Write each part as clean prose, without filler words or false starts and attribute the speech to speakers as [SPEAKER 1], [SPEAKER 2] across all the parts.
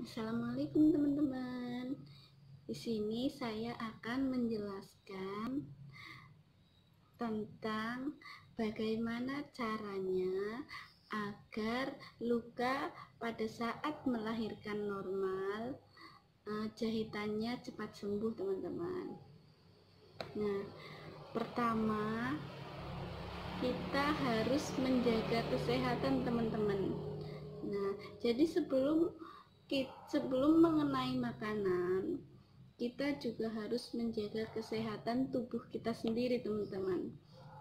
[SPEAKER 1] Assalamualaikum teman-teman. Di sini saya akan menjelaskan tentang bagaimana caranya agar luka pada saat melahirkan normal jahitannya cepat sembuh, teman-teman. Nah, pertama kita harus menjaga kesehatan, teman-teman. Nah, jadi sebelum mengenai makanan, kita juga harus menjaga kesehatan tubuh kita sendiri, teman-teman,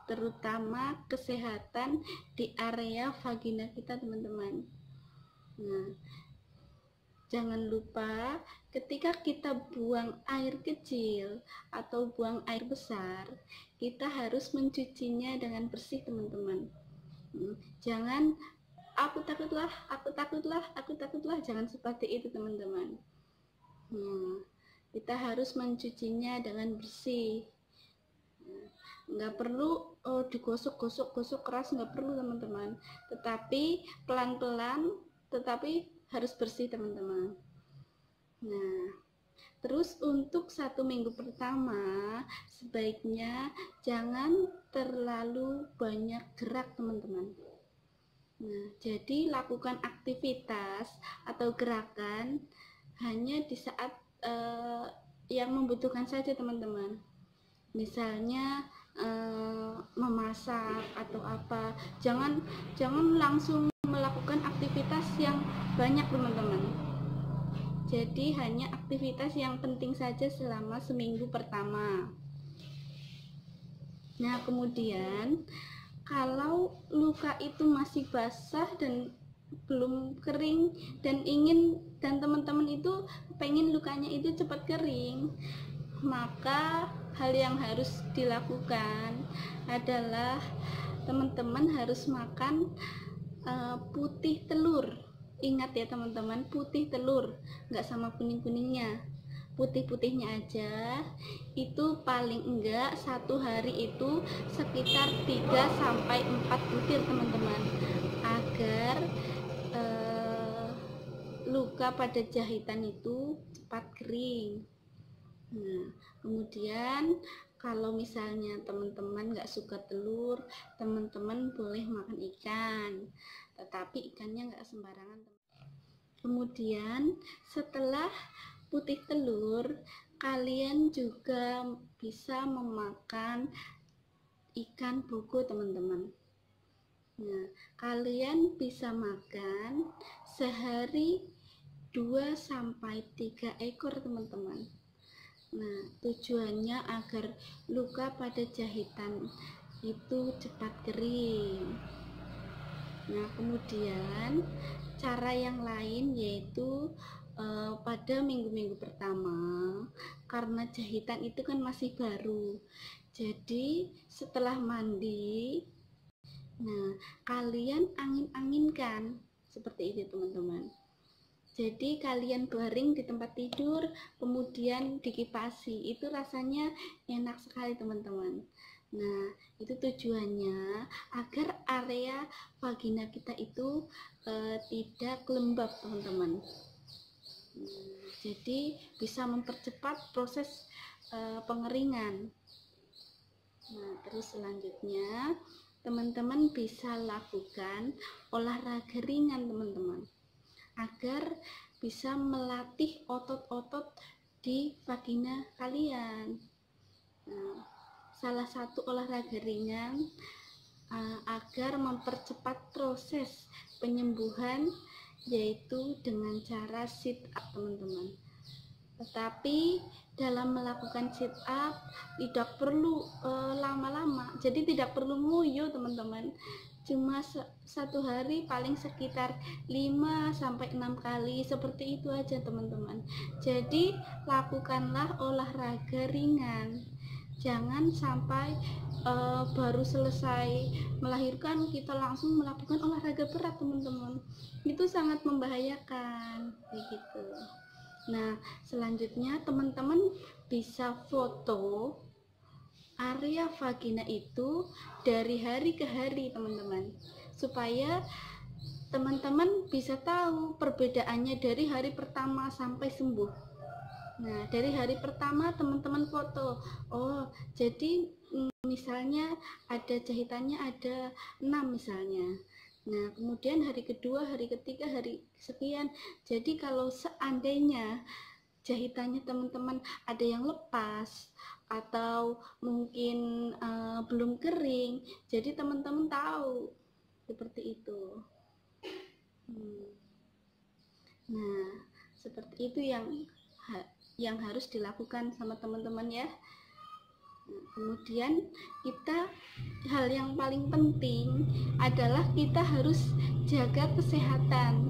[SPEAKER 1] terutama kesehatan di area vagina kita, teman-teman. Nah, jangan lupa ketika kita buang air kecil atau buang air besar, kita harus mencucinya dengan bersih, teman-teman. Jangan aku takutlah, jangan seperti itu, teman-teman. Kita harus mencucinya dengan bersih. Nggak perlu digosok keras, nggak perlu, teman-teman, tetapi pelan-pelan, tetapi harus bersih, teman-teman. Nah, terus untuk 1 minggu pertama sebaiknya jangan terlalu banyak gerak, teman-teman. Nah, jadi lakukan aktivitas atau gerakan hanya di saat yang membutuhkan saja, teman-teman. Misalnya memasak atau apa. Jangan langsung melakukan aktivitas yang banyak, teman-teman. Jadi hanya aktivitas yang penting saja selama 1 minggu pertama. Nah, kemudian kalau luka itu masih basah dan belum kering dan teman-teman itu pengen lukanya itu cepat kering, maka hal yang harus dilakukan adalah teman-teman harus makan putih telur. Ingat ya, teman-teman, putih telur, nggak sama kuning-kuningnya, putih-putihnya aja. Itu paling enggak 1 hari itu sekitar 3-4 butir, teman-teman, agar luka pada jahitan itu cepat kering. Nah, kemudian kalau misalnya teman-teman nggak suka telur, teman-teman boleh makan ikan, tetapi ikannya nggak sembarangan. Kemudian setelah putih telur, kalian juga bisa memakan ikan bogo, teman-teman. Nah, kalian bisa makan sehari 2-3 ekor, teman-teman. Nah, tujuannya agar luka pada jahitan itu cepat kering. Nah, kemudian cara yang lain yaitu pada minggu-minggu pertama, karena jahitan itu kan masih baru, jadi setelah mandi, nah kalian angin-anginkan seperti itu, teman-teman. Jadi kalian baring di tempat tidur, kemudian dikipasi, itu rasanya enak sekali, teman-teman. Nah, itu tujuannya agar area vagina kita itu tidak lembab, teman-teman. Jadi bisa mempercepat proses pengeringan. Nah, terus selanjutnya teman-teman bisa lakukan olahraga ringan, teman-teman, agar bisa melatih otot-otot di vagina kalian. Nah, salah satu olahraga ringan agar mempercepat proses penyembuhan yaitu dengan cara sit up, teman-teman. Tetapi dalam melakukan sit up tidak perlu lama-lama, jadi tidak perlu nguyuh, teman-teman. Cuma 1 hari paling sekitar 5-6 kali, seperti itu aja, teman-teman. Jadi lakukanlah olahraga ringan, jangan sampai baru selesai melahirkan kita langsung melakukan olahraga berat, teman-teman. Itu sangat membahayakan begitu. Nah, selanjutnya teman-teman bisa foto area vagina itu dari hari ke hari, teman-teman, supaya teman-teman bisa tahu perbedaannya dari hari pertama sampai sembuh. Nah, dari hari pertama teman-teman foto, oh jadi misalnya ada jahitannya ada 6 misalnya. Nah, kemudian hari kedua, hari ketiga, hari sekian. Jadi kalau seandainya jahitannya teman-teman ada yang lepas atau mungkin belum kering, jadi teman-teman tahu seperti itu. Nah, seperti itu yang harus dilakukan sama teman-teman ya. Kemudian hal yang paling penting adalah kita harus jaga kesehatan.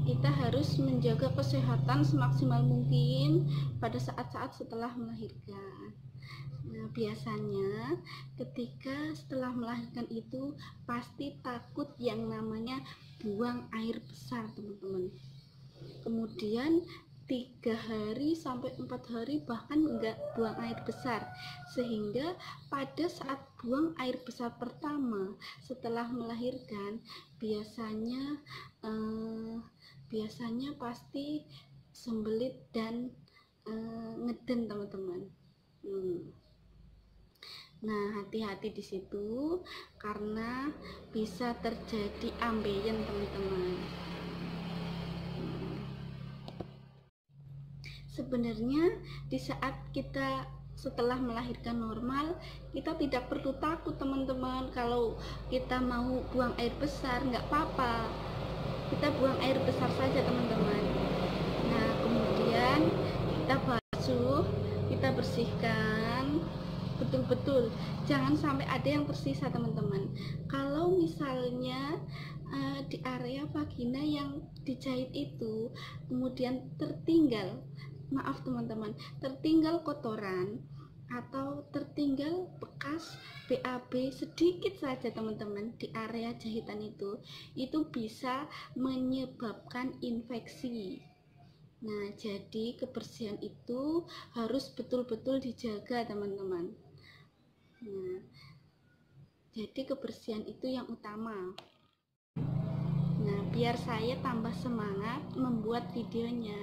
[SPEAKER 1] Kita harus menjaga kesehatan semaksimal mungkin pada saat-saat setelah melahirkan. Nah, biasanya ketika setelah melahirkan itu pasti takut yang namanya buang air besar, teman-teman. Kemudian 3 hari sampai 4 hari bahkan enggak buang air besar, sehingga pada saat buang air besar pertama setelah melahirkan biasanya pasti sembelit dan ngeden, teman-teman. Nah, hati-hati di situ karena bisa terjadi ambeien, teman-teman. Sebenarnya di saat kita setelah melahirkan normal, kita tidak perlu takut, teman-teman. Kalau kita mau buang air besar nggak apa-apa, kita buang air besar saja, teman-teman. Nah, kemudian kita basuh, kita bersihkan betul-betul, jangan sampai ada yang tersisa, teman-teman. Kalau misalnya di area vagina yang dijahit itu kemudian tertinggal, maaf teman-teman, tertinggal kotoran atau tertinggal bekas BAB sedikit saja, teman-teman, di area jahitan itu bisa menyebabkan infeksi. Nah, jadi kebersihan itu harus betul-betul dijaga, teman-teman. Nah, jadi kebersihan itu yang utama. Nah, biar saya tambah semangat membuat videonya.